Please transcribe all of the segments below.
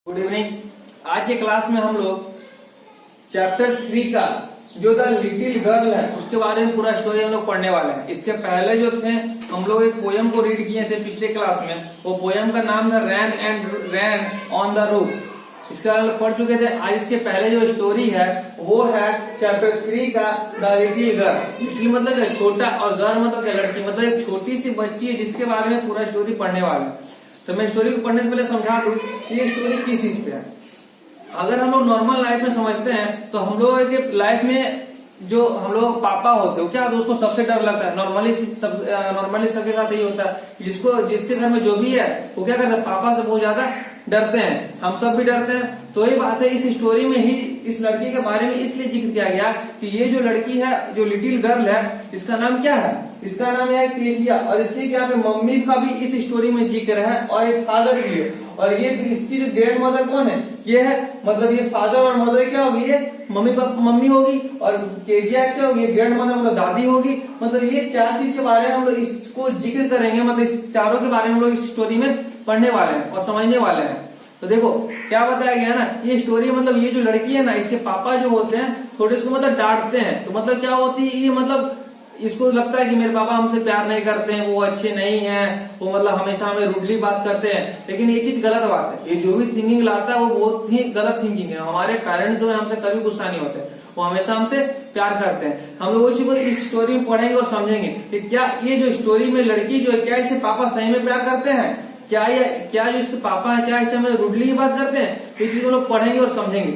Good evening. आज के class में हम लोग चैप्टर 3 का जो द लिटिल गर्ल है उसके बारे में पूरा स्टोरी हम लोग पढ़ने वाले हैं। इसके पहले जो थे हम लोग एक पोयम को रीड किए थे पिछले क्लास में। वो पोयम का नाम था रैन ऑन द रूफ। इसका हम लोग पढ़ चुके थे। आज इसके पहले जो स्टोरी है वो है चैप्टर 3 का द लिटिल गर्ल। लिटिल मतलब छोटा और गर्ल मतलब क्या लड़की, मतलब एक छोटी सी बच्ची है जिसके बारे में पूरा स्टोरी पढ़ने वाले हैं। तो मैं स्टोरी को पढ़ने से पहले समझा दूं ये स्टोरी किस चीज पे है। अगर हम लोग नॉर्मल लाइफ में समझते हैं तो हम लोग के लाइफ में जो हम लोग पापा होते हो क्या तो उसको सबसे डर लगता है। नॉर्मली सबके साथ यही होता है। जिसके घर में जो भी है वो क्या करता है, पापा से बहुत ज्यादा डरते हैं। हम सब भी डरते हैं। तो ये बात है, इस स्टोरी में ही इस लड़की के बारे में इसलिए जिक्र किया गया कि ये जो लड़की है, जो लिटिल गर्ल है, इसका नाम क्या है? इसका नाम है केजिया। और इसकी क्या पे मम्मी का भी इस स्टोरी में जिक्र है और एक फादर भी है। और ये इसकी जो ग्रैंड मदर कौन है? ये है, मतलब ये फादर और मदर क्या होगी? ये मम्मी होगी। और केजिया क्या होगी? ग्रैंड मदर मतलब दादी होगी। मतलब ये चार चीज के बारे में हम लोग इसको जिक्र करेंगे। मतलब इस चारों के बारे में हम लोग इस स्टोरी में पढ़ने वाले हैं और समझने वाले हैं। तो देखो क्या बताया गया ना, ये स्टोरी मतलब ये जो लड़की है ना, इसके पापा जो होते हैं थोड़े इसको मतलब डांटते हैं। तो मतलब क्या होती है ये, मतलब इसको लगता है कि मेरे पापा हमसे प्यार नहीं करते हैं, वो अच्छे नहीं हैं, वो मतलब हमेशा हमें रूडली बात करते हैं। लेकिन ये चीज गलत बात है। ये जो भी थिंकिंग लाता है वो बहुत ही गलत थिंकिंग है। हमारे पेरेंट्स जो है हमसे कभी गुस्सा नहीं होते, वो हमेशा हमसे प्यार करते हैं। हम लोग उसी को इस स्टोरी में पढ़ेंगे और समझेंगे कि क्या ये जो स्टोरी में लड़की जो है, क्या इससे पापा सही में प्यार करते हैं, क्या जो इसके पापा है क्या इससे हमें रूडली ही बात करते हैं। इस चीज को लोग पढ़ेंगे और समझेंगे।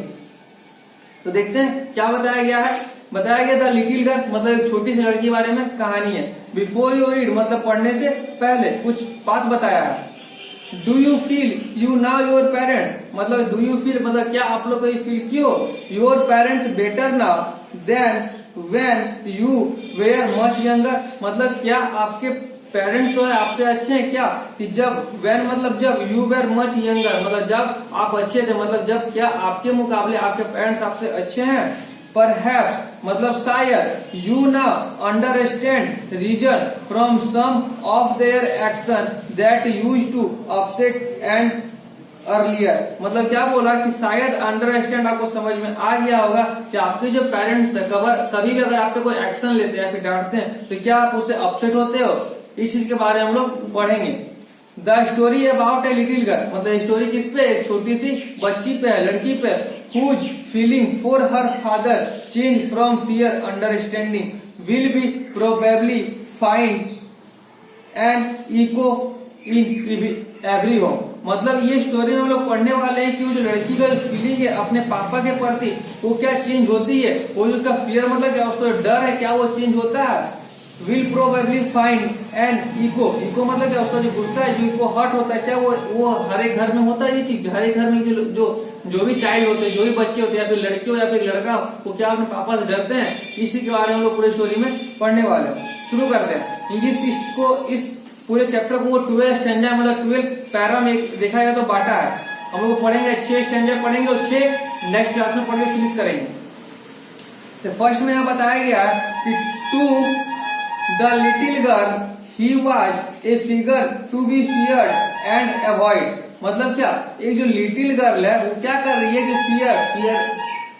तो देखते हैं क्या बताया गया है। बताया गया द लिटिल गर्ल मतलब एक छोटी सी लड़की के बारे में कहानी है। बिफोर यू रीड मतलब पढ़ने से पहले कुछ बात बताया है। Do you feel you now your parents मतलब डू यू फील मतलब क्या आप लोग को फील क्यों your parents better now than when you were much younger मतलब क्या आपके पेरेंट्स जो है आपसे अच्छे हैं क्या? कि जब व्हेन मतलब जब यू वेर मच यंगर मतलब जब आप अच्छे थे, मतलब जब क्या आपके मुकाबले आपके पेरेंट्स आपसे अच्छे हैं। Perhaps मतलब शायद you now understand reason from some of their action that used to upset and earlier मतलब क्या बोला कि शायद अंडरस्टैंड आपको समझ में आ गया होगा कि आपके जो पेरेंट्स कभी भी अगर आप पे कोई एक्शन लेते हैं या फिर डांटते हैं तो क्या आप उससे अपसेट होते हो। इस चीज के बारे में हम लोग पढ़ेंगे। The story about a little girl मतलब स्टोरी किस पे? एक छोटी सी बच्ची पे है, लड़की पे। Whose feeling for her father change from fear understanding will be probably find and echo in every home मतलब ये स्टोरी में हम लोग पढ़ने वाले हैं कि वो जो लड़की का फीलिंग है अपने पापा के प्रति वो क्या चेंज होती है। वो जो उसका फियर मतलब क्या, उसका डर है क्या वो चेंज होता है। Will probably find and echo मतलब क्या, उसका जो गुस्सा है जो इको हर्ट होता है क्या वो हर एक घर में होता है। ये चीज हर एक घर में जो भी चाइल्ड होते हैं, जो भी बच्चे होते हैं या फिर लड़की हो या फिर लड़का वो क्या अपने पापा से डरते हैं। इसी के बारे में हम लोग पूरे स्टोरी में पढ़ने वाले हैं। शुरू करते हैं। इस पूरे चैप्टर को 12 स्टैंजा मतलब 12 पैरा में देखा जाए तो बांटा है। हम लोग पढ़ेंगे 6 स्टैंजा पढ़ेंगे और 6 नेक्स्ट क्लास में पढ़ के फिनिश करेंगे। तो फर्स्ट में यहाँ बताया गया कि to The little girl, he was a figure to be feared and avoid मतलब क्या, एक जो लिटिल गर्ल है वो क्या कर रही है कि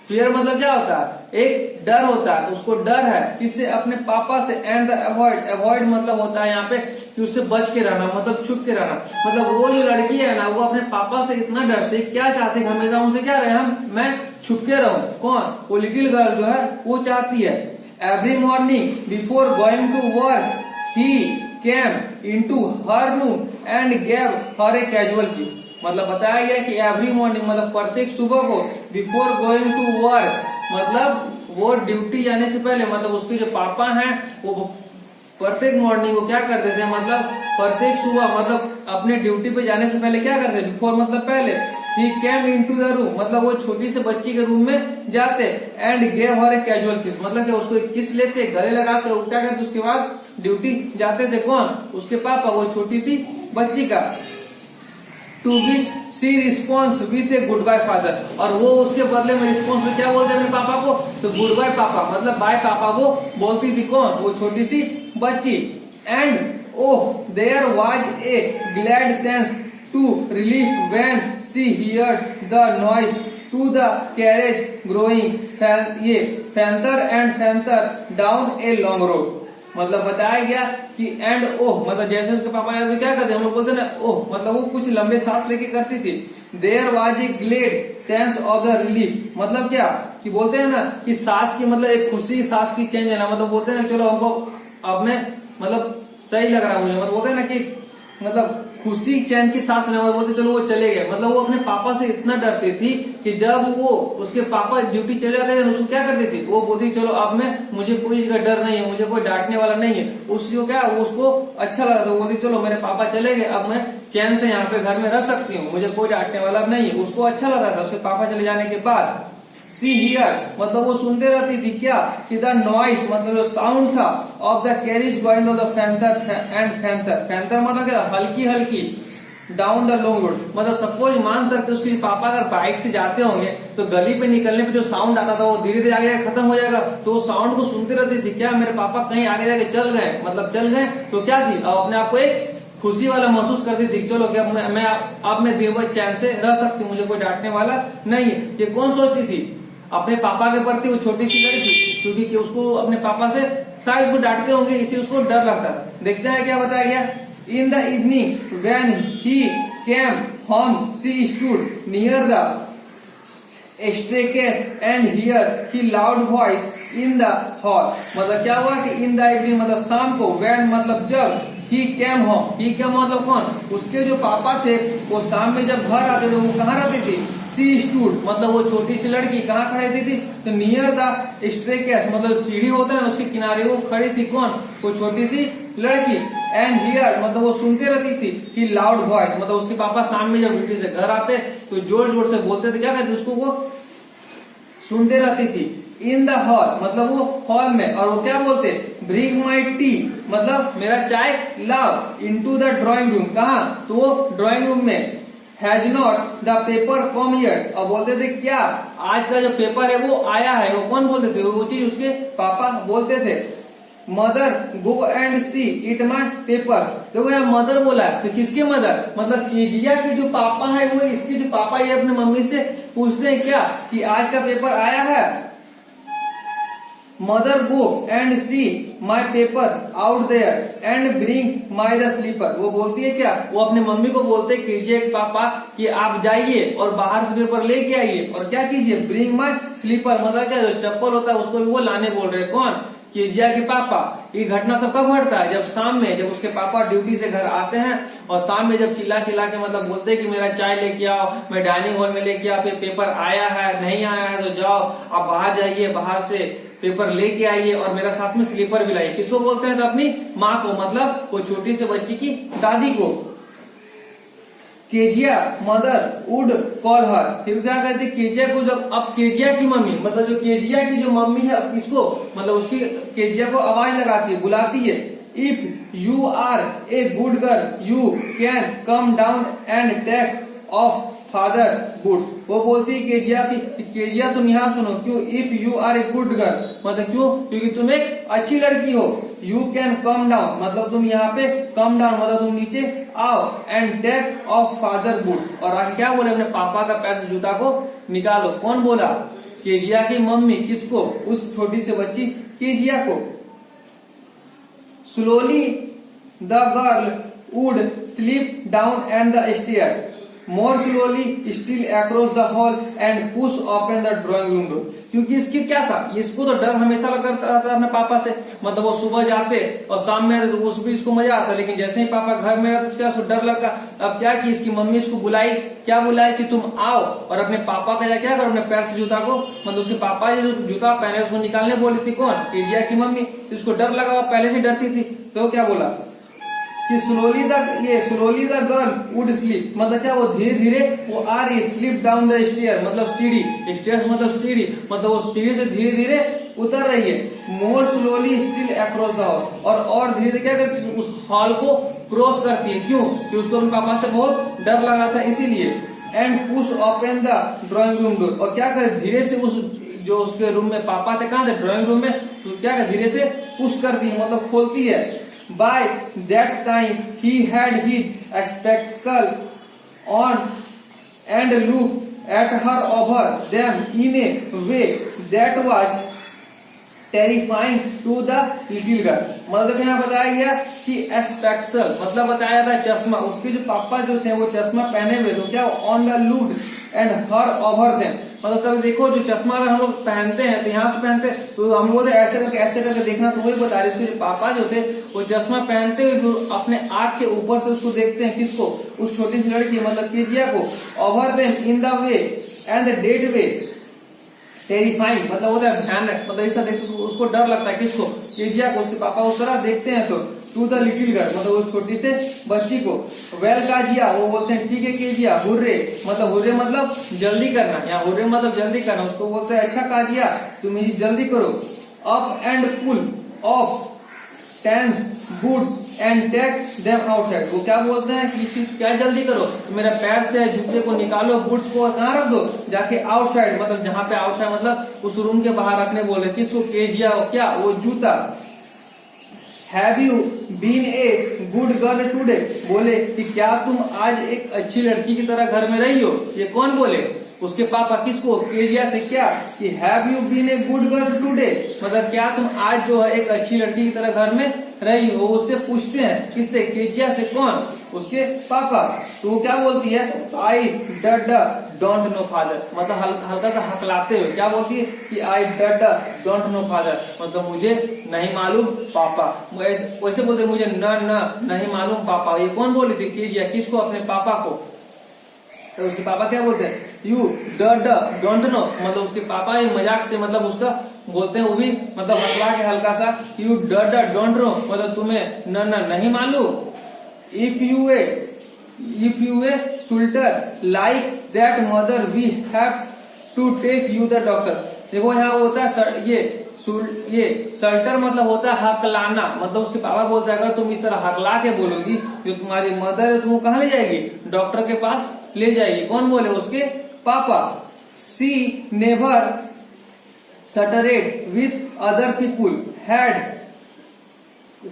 फियर मतलब क्या होता है? एक डर होता है। उसको डर है किससे? अपने पापा से। एंड अवॉइड मतलब होता है यहाँ पे कि उससे बच के रहना मतलब छुप के रहना। मतलब वो जो लड़की है ना वो अपने पापा से इतना डरते, क्या चाहते हमेशा उनसे क्या रहे मैं छुप के रहूं। कौन? वो लिटिल गर्ल जो है वो चाहती है। Every morning before going to work, he came into her room and gave her a casual kiss. मतलब बताया गया कि एवरी मॉर्निंग मतलब प्रत्येक सुबह को, बिफोर गोइंग टू वर्क मतलब वो ड्यूटी जाने से पहले, मतलब उसके जो पापा हैं वो प्रत्येक मॉर्निंग वो क्या करते थे, मतलब प्रत्येक सुबह मतलब अपने ड्यूटी पे जाने से पहले क्या करते? बिफोर मतलब पहले। ही केम इनटू द रूम मतलब वो छोटी से बच्ची के रूम में जाते and gave her a casual किस मतलब क्या उसको एक किस लेते, गले लगाते, वो क्या करते, उसके बाद ड्यूटी जाते थे। कौन? उसके पापा, वो छोटी सी बच्ची का। To which she response with a good bye father और वो उसके बदले में रिस्पॉन्स में क्या बोलते अपने पापा को? तो गुड बाय पापा मतलब बाय पापा वो बोलती थी। कौन? वो छोटी सी बच्ची। And oh there was a glad sense to relief when she heard the noise to the carriage growing further and further down a long road। मतलब बताया गया कि एंड ओह, मतलब जैसे उसके पापा यार क्या करते हैं, हम लोग बोलते हैं ना ओह, मतलब वो कुछ लंबे सांस लेके करती थी। There was a glad sense of the relief, मतलब क्या कि बोलते हैं ना कि सांस की मतलब एक खुशी, सांस की चेंज है ना, मतलब बोलते हैं ना चलो हमको अब में मतलब सही लग रहा है मुझे, मतलब बोलते हैं ना कि मतलब खुशी चैन की सांस लेना, बोलते चलो वो चले गए। मतलब वो अपने पापा से इतना डरती थी कि जब वो उसके पापा ड्यूटी चले जाते थे उसको क्या करती थी, वो बोलती चलो अब मैं मुझे कोई चीज का डर नहीं है, मुझे कोई डांटने वाला नहीं है। उसको क्या उसको अच्छा लगा था, वो बोलती चलो मेरे पापा चले गए, अब मैं चैन से यहाँ पे घर में रह सकती हूँ, मुझे कोई डांटने वाला नहीं है। उसको अच्छा लगा था उसके पापा चले जाने के बाद। सी हियर मतलब वो सुनते रहती थी क्या कि द नॉइस मतलब जो साउंड था of the carriage going off the fainter and fainter, fainter मतलब क्या हल्की हल्की डाउन द लॉन्ग रोड। मतलब सपोज मान सकते उसके पापा अगर बाइक से जाते होंगे तो गली पे निकलने पे जो साउंड आता था वो धीरे धीरे आगे खत्म हो जाएगा, तो वो साउंड को सुनती रहती थी क्या मेरे पापा कहीं आगे जाके चल गए, मतलब चल गए तो क्या थी अब अपने आप को एक खुशी वाला महसूस करती थी, चलो कि अब मैं दिन भर चैन से रह सकती हूँ, मुझे कोई डांटने वाला नहीं है। ये कौन सोचती थी, अपने पापा के प्रति वो छोटी सी लड़की, क्योंकि कि उसको अपने पापा से शायद उसको डांटते होंगे इसी उसको डर लगता था। देखते हैं क्या बताया गया। In the evening when he came home she stood near the staircase and here he loud voice in the hall. मतलब क्या हुआ कि इन द इवनिंग मतलब शाम को, व्हेन मतलब जब, ही केम होम, ही केम मतलब कौन, उसके जो पापा थे वो शाम में जब घर आते थे वो कहाँ रहती थी, सी स्टूड मतलब वो छोटी सी लड़की कहाँ खड़ी रहती थी, तो नियर द स्टेयरकेस मतलब सीढ़ी होता है ना उसके किनारे वो खड़ी थी, कौन, वो छोटी सी लड़की। एंड हियर मतलब वो सुनते रहती थी कि लाउड वॉइस मतलब उसके पापा शाम में जब ड्यूटी से घर आते तो जोर जोर से बोलते थे, क्या कहते उसको, वो सुनते रहती थी। इन द हॉल मतलब वो हॉल में, और वो क्या बोलते, ब्रिंग माई टी मतलब मेरा चाय लाओ, इनटू द ड्राइंग रूम, कहा तो वो ड्राइंग रूम में। Has not the paper come yet, और बोलते थे क्या आज का जो पेपर है वो आया है, वो कौन बोलते थे, वो चीज उसके पापा बोलते थे। Mother go and see it my paper, देखो यहाँ मदर बोला है तो किसके मदर, मतलब केजिया के जो पापा है वो इसके जो पापा ये अपने मम्मी से पूछते हैं क्या कि आज का पेपर आया है। Mother go and see my paper out there and bring my the slipper, वो बोलती है क्या, वो अपने मम्मी को बोलते हैं केजिया के पापा कि आप जाइए और बाहर से पेपर लेके आइए और क्या कीजिए, ब्रिंग माई स्लीपर मतलब क्या जो चप्पल होता है उसको भी वो लाने बोल रहे हैं, कौन, केजिया के पापा। ये घटना सब कब घटता है, जब शाम में, जब उसके पापा ड्यूटी से घर आते हैं और शाम में जब चिल्ला चिल्ला के मतलब बोलते हैं कि मेरा चाय लेके आओ, मैं डाइनिंग हॉल में लेके आओ, फिर पेपर आया है नहीं आया है तो जाओ आप बाहर जाइए, बाहर से पेपर लेके आइए और मेरा साथ में स्लीपर भी लाइए। किसको बोलते हैं, तो अपनी माँ को, मतलब वो छोटी से बच्ची की दादी को। Kezia mother would call her, फिर क्या कहते केजिया को, जब अब केजिया की मम्मी मतलब जो केजिया की जो मम्मी है किसको, मतलब उसकी केजिया को आवाज लगाती है, बुलाती है। If you are a good girl you can come down and take off father goods, वो बोलती है केजिया से, केजिया तुम यहाँ सुनो, क्यों, if you are a good girl मतलब क्यों, क्योंकि तुम एक अच्छी लड़की हो। यू कैन कम डाउन मतलब तुम यहाँ पे कम डाउन मतलब तुम नीचे आओ, and take off father goods, और आगे क्या बोले, अपने पापा का पैर से जूता को निकालो। कौन बोला, केजिया की मम्मी, किसको, उस छोटी सी बच्ची केजिया को। Slowly the girl would slip down and the stair, more slowly still across the hall and push open the drawing room door, क्योंकि इसकी क्या था, इसको तो डर हमेशा लगता था अपने पापा से, मतलब वो सुबह जाते और शाम में आते तो उस भी इसको मजा आता, लेकिन जैसे ही पापा घर में आते तो उसको डर लगता। अब क्या कि इसकी मम्मी इसको बुलाई, क्या बुलाई कि तुम आओ और अपने पापा का क्या करो, अपने पैर से जूता को, मतलब उसके पापा जो जूता पहने उसको निकालने बोली थी, कौन, केजिया की मम्मी। इसको डर लगा, पहले से डरती थी, तो क्या बोला कि slowly the girl would sleep मतलब क्या, वो धीरे धीरे वो आ रही, स्लीप डाउन द स्टेयर मतलब सीढ़ी, स्टेयर मतलब सीढ़ी, मतलब वो सीढ़ी से धीरे धीरे उतर रही है। मोर slowly still across the hall, और धीरे धीरे क्या करती है, उस हॉल को क्रॉस करती है, क्यों, कि उसको अपने पापा से बहुत डर लग रहा था इसीलिए। And push open the drawing room door, और क्या करे, धीरे से उस जो उसके रूम में पापा थे, कहाँ थे, ड्राइंग रूम में, तो क्या करे, धीरे से पुश करती है मतलब खोलती है। By that time he had his spectacles on and looked at her over them in a way that was terrifying to the little girl. मतलब यहाँ बताया गया कि एस्पेक्सल मतलब बताया था चश्मा, उसके जो पापा जो थे वो चश्मा पहने हुए थे, क्या on the lewd and her over them. मतलब कभी देखो जो चश्मा अगर हम लोग पहनते हैं तो यहाँ से पहनते तो हम लोग ऐसे करके देखना, तो वही बता रहे उसके जो पापा जो थे वो चश्मा पहनते हुए अपने आंख के ऊपर से उसको देखते हैं, किसको, उस छोटी सी लड़की मतलब केजिया को, over them in the way and the dead way terrifying मतलब होता है भयानक, मतलब ऐसा देखते उसको डर लगता है, किसको, केजिया को, उसके पापा उस तरह देखते हैं तो टू द लिटिल गर्ल मतलब उस छोटी से बच्ची को। वेल काजिया वो बोलते हैं ठीक है केजिया, हुर्रे मतलब जल्दी करना, या हुर्रे मतलब जल्दी करना, उसको बोलते हैं अच्छा काजिया तुम जल्दी करो। Up and pull off tense boots and take them outside, वो क्या बोलते हैं कि क्या जल्दी करो, तो मेरा पैर से जूते को निकालो, बूट्स को कहाँ रख दो, जाके आउटसाइड मतलब जहाँ पे आउटसाइड मतलब उस रूम के बाहर रखने बोले, किसको, केजिया को, क्या, वो जूता। Have you been a good girl today, बोले कि क्या तुम आज एक अच्छी लड़की की तरह घर में रही हो, ये कौन बोले, उसके पापा, किसको, केजिया से, क्या कि have you been a good girl today मतलब क्या तुम आज जो है एक अच्छी लड़की की तरह घर में रही हो, उससे पूछते हैं, किससे, केजिया से, कौन, उसके पापा। तो वो क्या बोलती है, आई डोंट नो फादर मतलब हल्का सा हकलाते हुए क्या बोलती है कि आई डोंट नो फादर मतलब मुझे नहीं मालूम पापा, वैसे बोलते मुझे नहीं मालूम पापा। ये कौन बोली थी, केजिया, किसको, अपने पापा को। तो उसके पापा क्या बोलते हैं, यू डोंट नो मतलब उसके पापा ये मजाक से मतलब उसका बोलते हैं, वो भी मतलब हकला के हल्का सा, यू डोंट नो मतलब तुम्हें नहीं मालूम। If you a stutter like that mother we have to take you the doctor. देखो यहाँ होता है ये सल्टर मतलब होता है हकलाना, मतलब उसके पापा बोलते हैं अगर तुम इस तरह हकला के बोलोगी जो तुम्हारी मदर है तुमको कहाँ ले जाएगी, डॉक्टर के पास ले जाएगी। कौन बोले, उसके पापा। She never stuttered with other people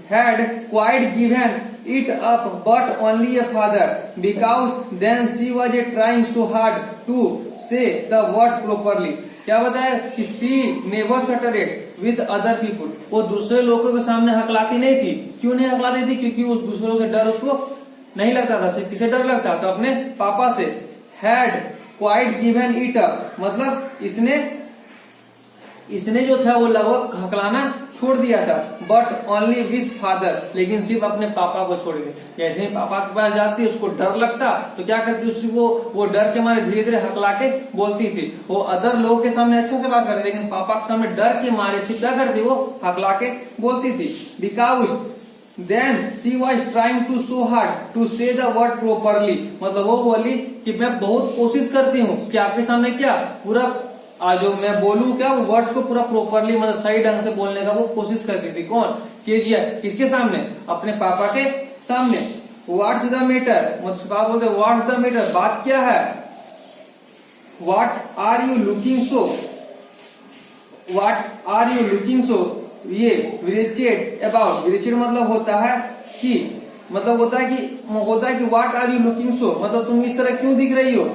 had quite given it up but only a father because then she was trying so hard to say the words properly। क्या बताया कि सी never stuttered with other people, वो दूसरे लोगों के सामने हकलाती नहीं थी। क्यों नहीं हकलाती थी, क्योंकि उस दूसरों से डर उसको नहीं लगता था, सिर्फ किसे डर लगता तो अपने पापा से। Had quite given it up मतलब इसने जो था वो लगभग हकलाना छोड़ दिया था, बट ओनली विथ फादर लेकिन सिर्फ अपने पापा को छोड़ के। जैसे ही पापा के पास जाती उसको डर लगता तो क्या करती, उससे वो डर के मारे धीरे धीरे हकला के बोलती थी। वो अदर लोगों के सामने अच्छे से बात करती लेकिन पापा के सामने डर के मारे सिर्फ क्या करती, वो हकला के बोलती थी। Because then she was trying to so hard to say the word properly मतलब वो बोली कि मैं बहुत कोशिश करती हूँ कि आपके सामने क्या पूरा जो मैं बोलूं क्या वो वर्ड्स को पूरा प्रॉपरली मतलब सही ढंग से बोलने का वो कोशिश करती थी। कौन, केजिया, किसके सामने, अपने पापा के सामने। व्हाट्स द मैटर मतलब पापा बोलते व्हाट्स द मैटर, बात क्या है। What are you looking so, what are you looking so ये विरेचेड अबाउट, विरेचेड मतलब होता है कि what are you looking so मतलब तुम इस तरह क्यों दिख रही हो।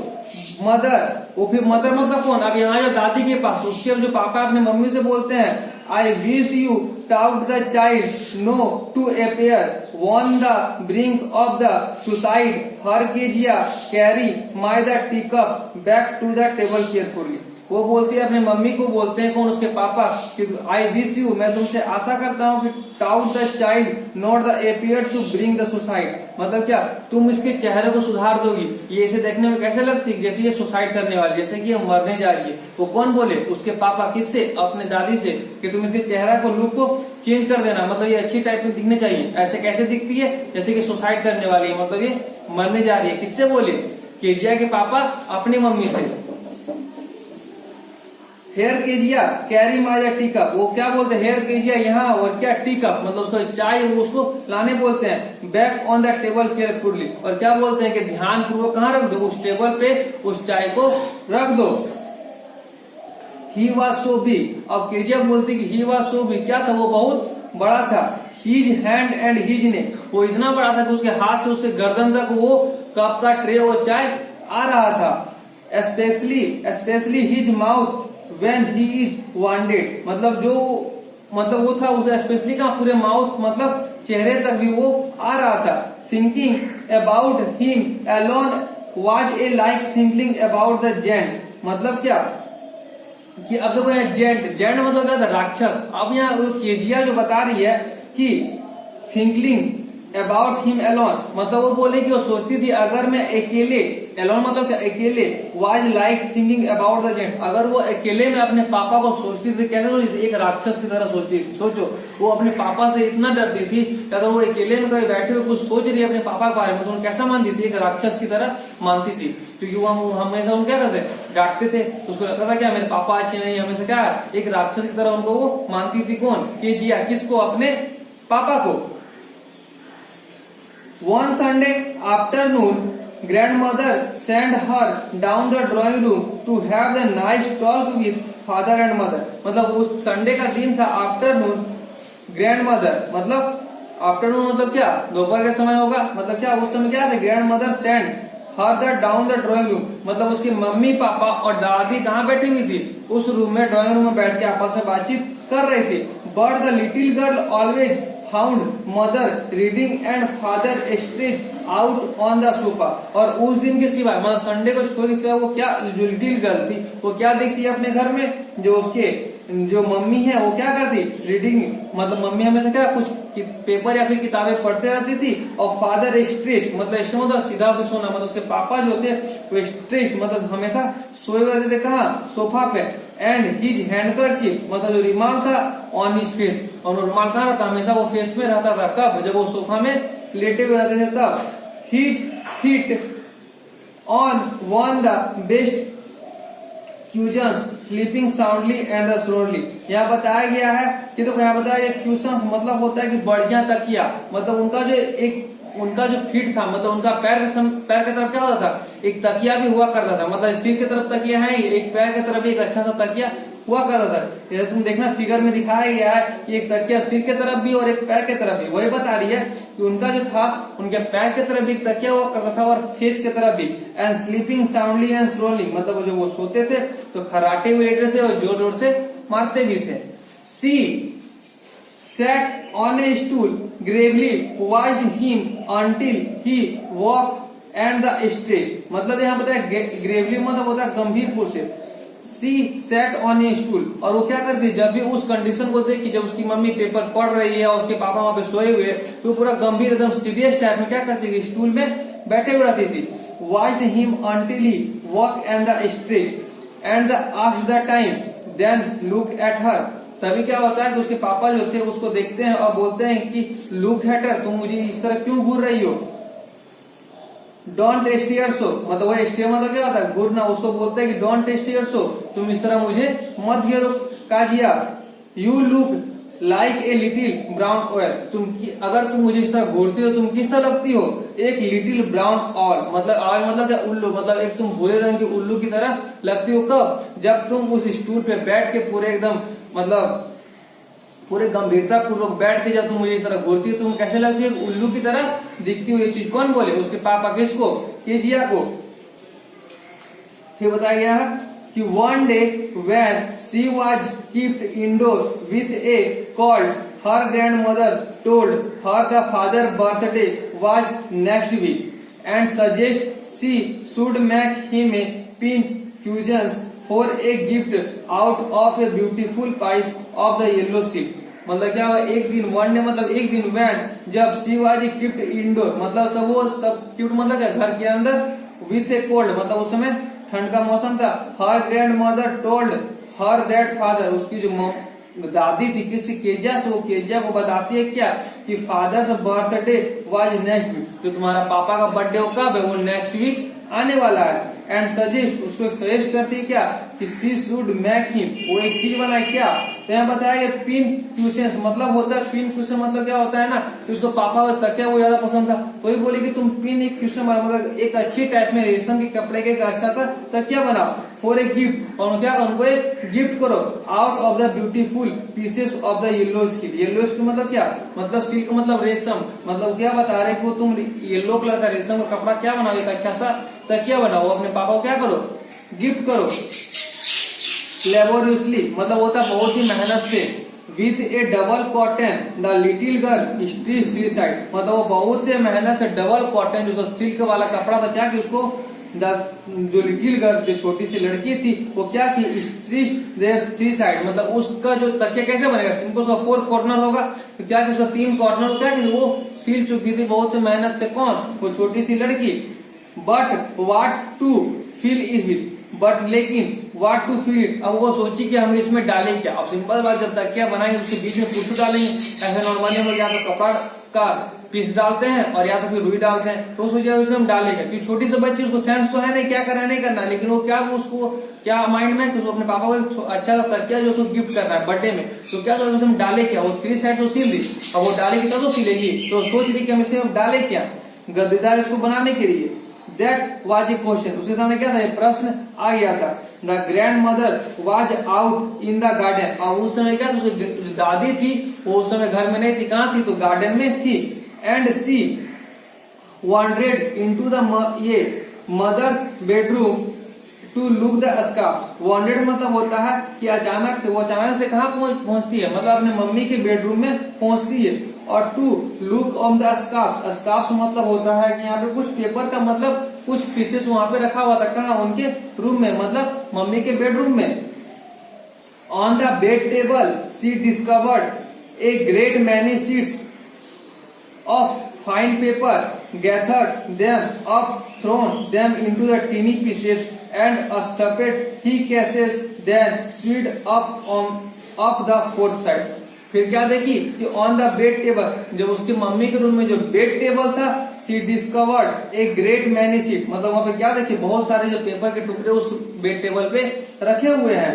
मदर, वो फिर मदर मतलब कौन, अब यहाँ जो दादी के पास, उसके जो पापा अपने मम्मी से बोलते हैं I wish you taught the child no to appear on the brink of the suicide her Kezia carry my the teacup back to the table carefully. वो बोलती है अपने मम्मी को, बोलते हैं कौन, उसके पापा, कि आई विश यू मैं तुमसे आशा करता हूँ कि taught the child not the appear to bring the suicide मतलब क्या तुम इसके चेहरे को सुधार दोगी, ये इसे देखने में कैसे लगती है जैसे ये सुसाइड करने वाली, जैसे कि ये मरने जा रही है। वो कौन बोले, उसके पापा। किससे, अपने दादी से, कि तुम इसके चेहरा को लुक को चेंज कर देना मतलब ये अच्छी टाइप में दिखने चाहिए। ऐसे कैसे दिखती है, जैसे कि सुसाइड करने वाली है मतलब ये मरने जा रही है। किससे बोले, केजिया के पापा अपनी मम्मी से। हेयर केजिया कैरी माजा टीकअप, वो क्या बोलते हैं, हेयर केजिया यहाँ और क्या टीकअप मतलब उसको चाय उसको लाने बोलते हैं। Back on the table carefully और क्या बोलते हैं कि ध्यान पूर्वक कहाँ रख दो, उस टेबल पे उस चाय को रख दो। ही वॉज सो बिग, अब केजिया बोलती कि ही वॉज सो बिग, क्या था वो बहुत बड़ा था। His hand and his neck, वो इतना बड़ा था कि उसके हाथ से उसके गर्दन तक वो कप का ट्रे और चाय आ रहा था। Specially his mouth when he is wanted, मतलब वो था उसका स्पेशली का पूरे माउथ मतलब चेहरे तक भी वो आ रहा था। Thinking about him alone was a like thinking about the giant, मतलब क्या कि अब देखो यहाँ जेंट मतलब क्या था, राक्षस। अब यहाँ केजिया जो बता रही है कि थिंकिंग अबाउट हिम अलोन, मतलब वो बोले कि वो सोचती थी अगर मैं अकेले, अलोन मतलब क्या अकेले, was like thinking about the giant, अगर वो अकेले में अपने पापा को सोचती थी, कैसे सोचती थी, एक राक्षस की तरह सोचती थी। सोचो वो अपने पापा से इतना डरती थी कि अगर वो अकेले में कहीं बैठे हुए कुछ सोच रही है अपने पापा के बारे में तो उन्हें कैसा मानती थी, एक राक्षस की तरह मानती थी। क्योंकि वो हमेशा उन क्या करते, डांटते थे, तो उसको लगता था क्या मेरे पापा अच्छे नहीं, हमेशा क्या एक राक्षस की तरह उनको वो मानती थी। कौन, केजिया, किसको, अपने पापा को। One Sunday afternoon, grandmother sent her down the drawing room to have the nice talk with father and mother, मतलब उस संडे का दिन था। आफ्टरनून, ग्रैंडमदर मतलब आफ्टरनून मतलब क्या, दोपहर का समय होगा, मतलब क्या उस समय क्या था, grandmother send her the down the drawing room, मतलब उसके मम्मी पापा और दादी कहाँ बैठी हुई थी, उस रूम में, ड्राइंग रूम में बैठ के आपस में बातचीत कर रही थी। But the little girl always found mother reading and father stretch out on the sofa, और उस दिन के सिवाय मतलब संडे को छोड़ के सिवाय वो क्या, जो लिटिल गर्ल थी वो क्या देखती है अपने घर में, जो उसके जो मम्मी है वो क्या करती, रीडिंग, मतलब मम्मी हमेशा क्या कुछ पेपर या फिर किताबें पढ़ते रहती थी, और फादर स्ट्रेच मतलब सीधा होकर सोना, मतलब उसके पापा जो थे वो स्ट्रेच मतलब हमेशा सोए रहते थे, कहाँ, सोफा पे। एंड हिज हैंडकरचीफ मतलब जो रुमाल था ऑन हिज फेस, और रुमाल कहाँ रहता, हमेशा वो फेस में रहता था, कब, जब वो सोफा में लेटे हुए रहते थे तब। His feet on one the best cushions sleeping soundly and slowly, यहाँ बताया गया है कि देखो यहाँ बताया गया क्यूशंस मतलब होता है कि बढ़िया तकिया, मतलब उनका जो फीट था, मतलब उनका पैर की तरफ क्या होता था, एक तकिया भी हुआ करता था, मतलब सिर की तरफ तकिया है, एक पैर की तरफ भी एक अच्छा सा तकिया हुआ करता था। जैसे तुम देखना फिगर में दिखाया गया है कि एक तकिया सिर की तरफ भी और एक पैर की तरफ भी, वही बता रही है कि उनका जो था उनके पैर की तरफ भी एक तकिया हुआ करता था और फेस की तरफ भी। And sleeping soundly and slowly, मतलब जो वो सोते थे तो खराटे भी लेटे थे और जोर जोर से मारते भी थे। सी sat on a stool, gravely watched him until he walked and the stretch, मतलब यहाँ बताया ग्रेवली मतलब होता है गंभीर रूप से। सी सेट ऑन ए स्टूल, और वो क्या करती, जब भी उस कंडीशन को देखी, जब उसकी मम्मी पेपर पढ़ रही है और उसके पापा वहां पे सोए हुए, तो पूरा गंभीर एकदम सीरियस टाइप में क्या करती थी, स्टूल में बैठे हुए रहती थी। Watched him until he walk and the stretch and the asked the time then look at her, तभी क्या होता है कि उसके पापा जो थे उसको देखते हैं और बोलते हैं कि लुक एट हर, तुम मुझे इस तरह क्यों घूर रही हो। डोंट स्टेयर सो, मतलब वो स्टेयर मतलब क्या होता है, घूरना, उसको बोलते हैं कि डोंट स्टेयर सो, तुम इस तरह मुझे मत घेरो। Kezia, you look like a little brown owl, अगर तुम मुझे इस तरह घूरती हो तुम किस तरह लगती हो, एक लिटिल ब्राउन ऑल, मतलब ऑल मतलब क्या, उल्लू, मतलब एक तुम भूरे रंग के उल्लू की तरह लगती हो। कब, जब तुम उस स्टूल पे बैठ के पूरे एकदम मतलब पूरे गंभीरता पूर्वक बैठ के जब तुम मुझे इस तरह घूरती हो तुम कैसे लगती है, उल्लू की तरह दिखती हो। ये चीज कौन बोले, उसके पापा, किसको, केजिया को। फिर बताया गया है कि one day when she was keeped indoor with a cold, her grandmother told her the father birthday was next week and suggest she should make him a pin cushions for a gift out of a beautiful piece of the yellow ship, मतलब क्या हुआ, एक दिन, one day मतलब एक दिन, van जब she was keeped indoor मतलब सब कीप्ड मतलब क्या, घर के अंदर, विथ ए कोल्ड मतलब उस समय ठंड का मौसम था। Her grandmother told her that father, उसकी जो दादी थी किसी केजिया से, वो केजिया को बताती है क्या कि father's birthday was next week, जो तुम्हारा पापा का बर्थडे हो कब है, वो नेक्स्ट वीक आने वाला है। एंड सजेस्ट, उसको सजेस्ट करती है क्या कि शी शुड मेक हिम, वो एक चीज बनाए क्या। तो यहाँ बताया कि पिन क्यूशंस मतलब होता है, पिन क्यूशन मतलब क्या होता है ना कि उसको पापा और तकिया वो ज्यादा पसंद था, तो ही बोले कि तुम पिन एक क्यूशन मतलब एक अच्छी टाइप में रेशम के कपड़े के एक अच्छा सा तकिया बनाओ फॉर ए गिफ्ट, और क्या उनको एक गिफ्ट करो out of the beautiful pieces of the yellow skin. Yellow skin मतलब क्या, मतलब सिल्क मतलब रेशम, मतलब क्या बता रहे कि वो तुम येलो कलर का रेशम का कपड़ा क्या बनाओ, एक अच्छा सा तकिया बनाओ, अपने पापा को क्या करो गिफ्ट करो। लेबोरियसली मतलब होता है बहुत ही मेहनत से, with a double cotton the little girl stitch three side, मतलब वो बहुत ही मेहनत से डबल कॉटन जो सिल्क वाला कपड़ा था क्या कि उसको जो लिटिल गर्ल जो छोटी सी लड़की थी वो क्या की स्ट्रीच देयर थ्री साइड, मतलब उसका जो तकिया कैसे बनेगा, सिंपल सा फोर कॉर्नर होगा तो क्या कि उसका तीन कॉर्नर क्या कि वो सिल चुकी थी बहुत ही मेहनत से, कौन वो छोटी सी लड़की। But what to fill is with, but लेकिन व्हाट टू फीड, अब वो सोची कि हम इसमें डालें क्या। अब सिंपल बात, जब तकिया बनाएंगे उसके बीच में कुछ डालेंगे, ऐसे नॉर्मली हम लोग या तो कपड़ा का पीस डालते हैं और या तो फिर रुई डालते हैं, तो सोचा उसमें हम डालेंगे क्योंकि छोटी सी बच्ची उसको सेंस तो है नहीं क्या करना नहीं करना, लेकिन वो क्या उसको क्या माइंड में कि उसको अपने पापा को अच्छा तकिया जो उसको गिफ्ट करना है बर्थडे में, तो क्या करें उसमें डाले क्या, वो थ्री साइड तो सिल दी, अब वो डालेगी तब तो सिलेगी, तो सोच रही कि हम इसे डाले क्या गद्देदार इसको बनाने के लिए। That was a question, उसके सामने क्या था ये प्रश्न आ गया था। The grandmother was out in the garden, और उस समय क्या था उसकी दादी थी वो उस समय घर में नहीं थी, कहाँ थी तो गार्डन में थी। And she wandered into the mother's bedroom to look the scarf, wandered मतलब होता है कि अचानक से, वो अचानक से कहाँ पहुंचती है मतलब अपने मम्मी के बेडरूम में पहुंचती है। और to look on the scarf, scarf मतलब होता है कि यहाँ पे कुछ पेपर का मतलब कुछ पीसेस वहां पे रखा हुआ था, कहाँ उनके रूम में मतलब मम्मी के बेडरूम में। On the bed table she discovered a great many sheets of fine paper, gathered them up, thrown them into the teeny pieces, and stuffed he cases, then sewed up the fourth side. फिर क्या देखी कि on the bed table, जब उसकी mummy के room में जो bed table था, she discovered a great many sheet, मतलब वहां पे क्या देखी बहुत सारे जो पेपर के टुकड़े उस बेड टेबल पे रखे हुए हैं।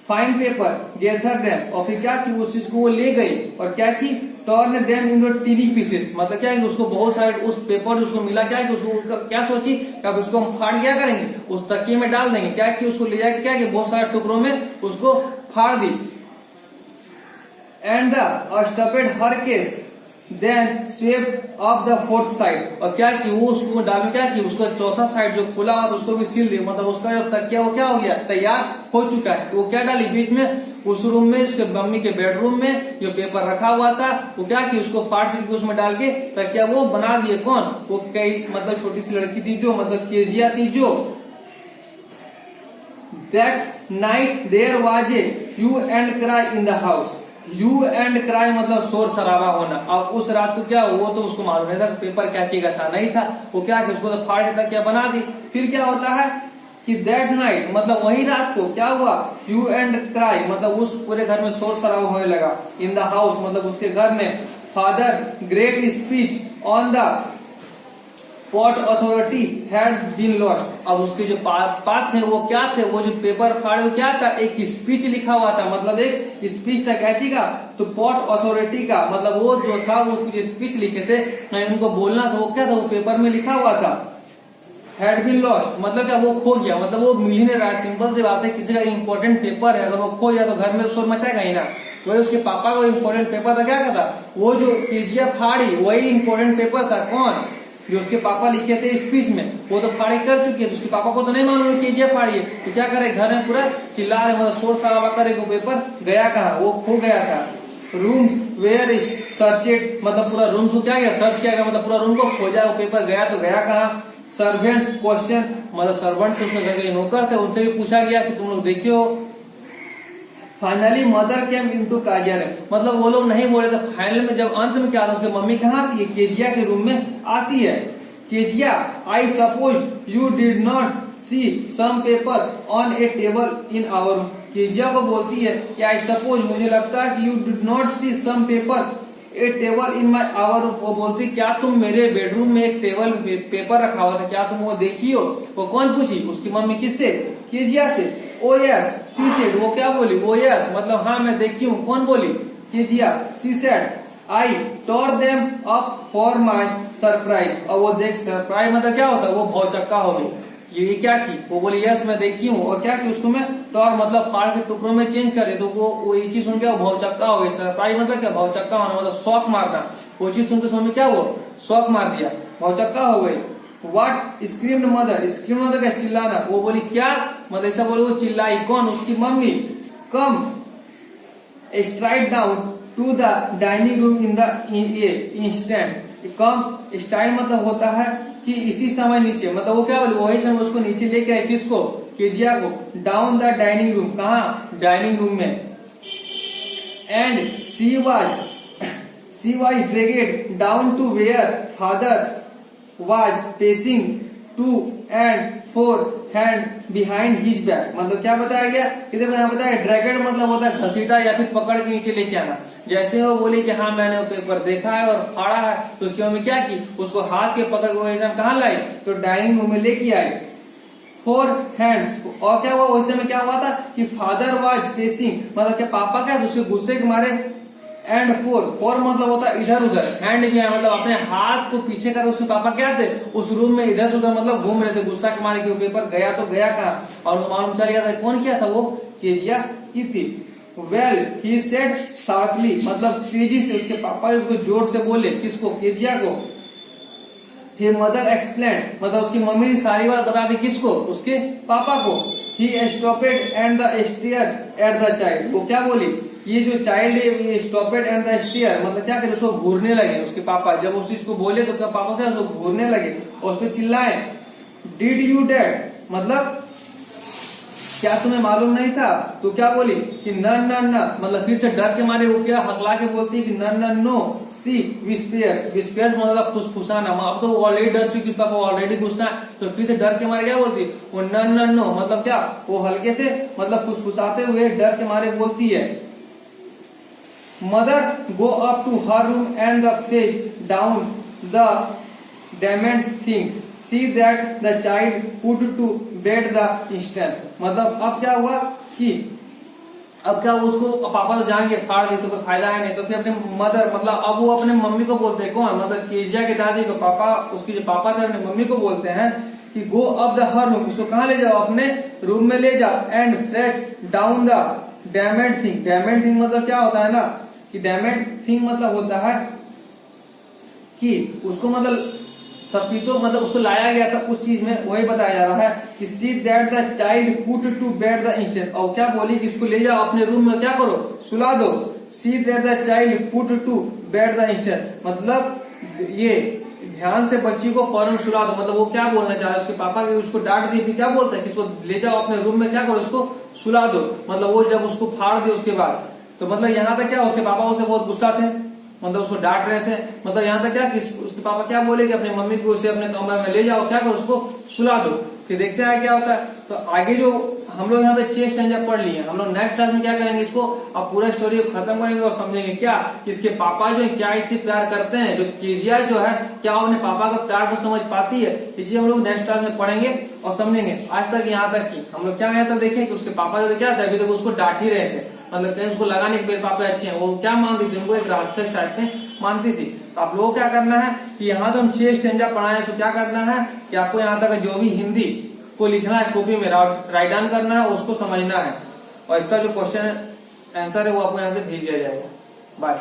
फाइन पेपर गेथर देम, और फिर क्या की उस चीज को वो ले गई और क्या की turn them into tiny pieces, मतलब क्या है उसको बहुत सारे उस पेपर उसको मिला क्या कि उसको क्या सोची क्या उसको हम फाड़ क्या करेंगे उस तकिए में डाल देंगे, क्या कि उसको ले जाके क्या कि बहुत सारे टुकड़ों में उसको फाड़ दी। And the stuffed her case then swept up the fourth side, और क्या कि वो उसको डाल में क्या कि उसका चौथा साइड जो खुला और उसको भी सील दिया, मतलब उसका जो तकिया वो क्या हो गया तैयार हो चुका है। वो क्या डाली बीच में उस रूम में उसके मम्मी के बेडरूम में जो पेपर रखा हुआ था वो क्या कि उसको फाड़ के उसमें डाल के तकिया वो बना दिए, कौन वो कई मतलब छोटी सी लड़की थी जो मतलब केजिया थी जो। That night there was a hue and cry in the house, hue and cry मतलब शोर शराबा होना। अब उस रात को क्या वो तो उसको मालूम नहीं था पेपर क्या चीज का था नहीं था, वो क्या कि उसको तो फाड़ के तकिया बना दी। फिर क्या होता है कि दैट नाइट मतलब वही रात को क्या हुआ यू एंड क्राई मतलब उस पूरे घर में शोर शराबा होने लगा। इन द हाउस मतलब उसके घर में father great speech on the pot authority had been lost. अब उसके जो पात थे वो क्या थे, वो जो पेपर फाड़े वो क्या था एक स्पीच लिखा हुआ था, मतलब एक स्पीच था कैसी का तो पॉट अथॉरिटी का, मतलब वो जो था वो कुछ स्पीच लिखे थे उनको बोलना था, वो क्या था वो पेपर में लिखा हुआ था। हैड बीन लॉस्ट मतलब क्या वो खो गया, मतलब वो मिल ही नहीं रहा। सिंपल सी बात है किसी का इंपॉर्टेंट पेपर है अगर वो खो गया तो घर में शोर मचाएगा ही ना। वही उसके पापा का इंपॉर्टेंट पेपर था, क्या था वो जो केजिया फाड़ी वही इंपॉर्टेंट पेपर था, कौन जो उसके पापा लिखे थे स्पीच में वो तो फाड़ी कर चुकी है, तो उसके पापा को तो नहीं मालूम केजिया फाड़ी है, तो क्या करे घर में पूरा चिल्ला रहे मतलब शोर शराबा करे वो पेपर गया कहाँ वो खो गया था। रूम्स वेयर इज सर्चेड मतलब पूरा रूम को क्या गया सर्च किया गया, मतलब पूरा रूम को खोजा, वो पेपर गया तो गया कहाँ। सर्वेंट्स क्वेश्चन मतलब सर्वेंट्स उसमें घर के नौकर थे उनसे भी पूछा गया कि तुम लोग देखे हो। फाइनली मदर केम इनटू काजिया, मतलब वो लोग नहीं बोले तो फाइनल में जब अंत में क्या था उसकी मम्मी कहाँ आती है केजिया के रूम में आती है। Kezia I suppose you did not see some paper on a table in our room, Kezia को बोलती है कि आई सपोज मुझे लगता है कि you did not see some paper a table in my our room, वो बोलती क्या तुम मेरे बेडरूम में एक टेबल पेपर रखा हुआ था, क्या तुम वो देखी हो? वो कौन पूछी? उसकी मम्मी। किससे? केजिया से। ओ यस सी सेड, वो क्या बोली? ओ यस मतलब हाँ मैं देखी हूँ। कौन बोली? Kezia. She said I tore them up for my surprise, और वो देख सरप्राइज मतलब क्या होता है? वो भौचक्का हो गई। ये क्या की? वो बोली यस मैं देखी हूँ, और क्या की? उसको मैं टोर मतलब फाड़ के टुकड़ों में चेंज करे, तो वो ये चीज सुन के भौचक्का हो गई। सरप्राइज मतलब क्या? भौचक्का होना मतलब शॉक मारना। वो चीज सुनकर समझ क्या? वो शॉक मार दिया, भौचक्का हो गई। व्हाट स्क्रीम्ड मदर, स्क्रीम मतलब क्या? चिल्लाना। वो बोली क्या मतलब ऐसा बोले, वो चिल्लाई। कौन? उसकी मम्मी। Come straight down to the dining room in the instant. Come style मतलब होता है कि इसी समय नीचे, मतलब वो क्या बोले? वही समय उसको नीचे लेके आए। किसको? केजिया को। डाउन द डाइनिंग रूम, कहा? डाइनिंग रूम में। And she was dragged down to where father was pacing to and fro hand behind his back. मतलब क्या बताया गया? कि देखो यहाँ बताया ड्रैगन मतलब होता है घसीटा या फिर पकड़ के नीचे लेके आना। जैसे वो बोली कि हाँ मैंने वो पेपर देखा है और फाड़ा है, तो उसकी मम्मी क्या की? उसको हाथ के पकड़ के एकदम कहाँ लाई? तो डाइनिंग रूम में लेके आए। फोर हैंड्स, और क्या हुआ उस समय? क्या हुआ था कि फादर वाज पेसिंग मतलब क्या? पापा क्या? उसके गुस्से के मारे। एंड फोर मतलब होता है इधर उधर। हैंड भी है मतलब अपने हाथ को पीछे कर। उसके पापा क्या थे? उस रूम में इधर से उधर मतलब घूम रहे थे गुस्सा के मारे कि वो पेपर गया तो गया कहाँ, और मालूम चल गया था कौन किया था? वो केजिया की थी। वेल ही सेड शार्पली मतलब तेजी से उसके पापा उसको जोर से बोले। किसको? केजिया को। फिर मदर एक्सप्लेन मतलब उसकी मम्मी सारी बात बता दी। किसको? उसके पापा को। He stopped and the stare at the child, वो क्या बोली? ये जो चाइल्ड है ये स्टॉपेड एंड द स्टेयर मतलब क्या करे? उसको घूरने लगे। उसके पापा जब उस चीज को बोले तो क्या पापा क्या उसको घूरने लगे और उस पर चिल्लाए। डिड यू डैड मतलब क्या तुम्हें मालूम नहीं था? तो क्या बोली कि नन नन न, मतलब फिर से डर के मारे वो क्या हकला के बोलती है कि नन नन नो। सी विस्पेयर्स, विस्पेयर्स मतलब फुसफुसाना। अब तो वो ऑलरेडी डर चुकी, उसका ऑलरेडी गुस्सा है, तो फिर से डर के मारे क्या बोलती? वो नन नन नो मतलब क्या? वो हल्के से मतलब फुसफुसाते हुए डर के मारे बोलती है। Mother go up to her room and the face down the damned things, see that the child put to bed the instant. मतलब अब क्या हुआ कि अब क्या उसको पापा तो जाएंगे फाड़ ली तो कोई फायदा है नहीं, तो फिर अपने मदर मतलब अब वो अपने मम्मी को बोलते हैं। कौन? मतलब केजिया के दादी को। पापा उसके जो पापा थे अपने मम्मी को बोलते हैं कि go up the her room, उसको कहाँ ले जाओ? अपने रूम में ले जाओ। And fetch down the damned thing. Damned thing मतलब क्या होता है ना कि डैमेड थिंग मतलब होता है कि उसको मतलब सपीतो मतलब उसको लाया गया था उस चीज में, वही बताया जा रहा है कि see that the child put to bed the instant. और क्या बोली कि इसको ले जाओ अपने रूम में, क्या करो? सुला दो। See that the child put to bed the instant मतलब ये ध्यान से बच्ची को फौरन सुला दो। मतलब वो क्या बोलना चाह रहा है? उसके पापा की उसको डांट दी, फिर क्या बोलता है कि इसको ले जाओ अपने रूम में, क्या करो? उसको सुला दो। मतलब वो जब उसको फाड़ दिया उसके बाद, तो मतलब यहाँ पे क्या उसके पापा उसे बहुत गुस्सा थे, मतलब उसको डांट रहे थे। मतलब यहाँ तक क्या कि उसके पापा क्या बोले कि अपनी मम्मी को उसे अपने कमरे में ले जाओ, क्या करो? उसको सुला दो। फिर देखते हैं क्या होता है। तो आगे जो हम लोग यहाँ पे 6 स्टैंजा पढ़ लिए, हम लोग नेक्स्ट क्लास में क्या करेंगे? इसको अब पूरा स्टोरी को खत्म करेंगे और समझेंगे क्या इसके पापा जो है क्या इससे प्यार करते हैं। जो केजिया जो है क्या अपने पापा का प्यार को समझ पाती है, इसे हम लोग नेक्स्ट क्लास में पढ़ेंगे और समझेंगे। आज तक यहाँ तक की हम लोग क्या यहाँ तक देखें कि उसके पापा जो क्या था अभी तक उसको डांट ही रहे थे, मतलब कहीं उसको लगा नहीं कि मेरे पापा अच्छे हैं। वो क्या मानती थी? उनको एक राक्षस टाइप में मानती थी। तो आप लोगों को क्या करना है कि यहाँ तो हम 6 स्टैंजा पढ़ाए, तो क्या करना है कि आपको यहाँ तक जो भी हिंदी को लिखना है कॉपी में राइट डाउन करना है, उसको समझना है, और इसका जो क्वेश्चन आंसर है वो आपको यहाँ से भेज दिया जाएगा। बाय।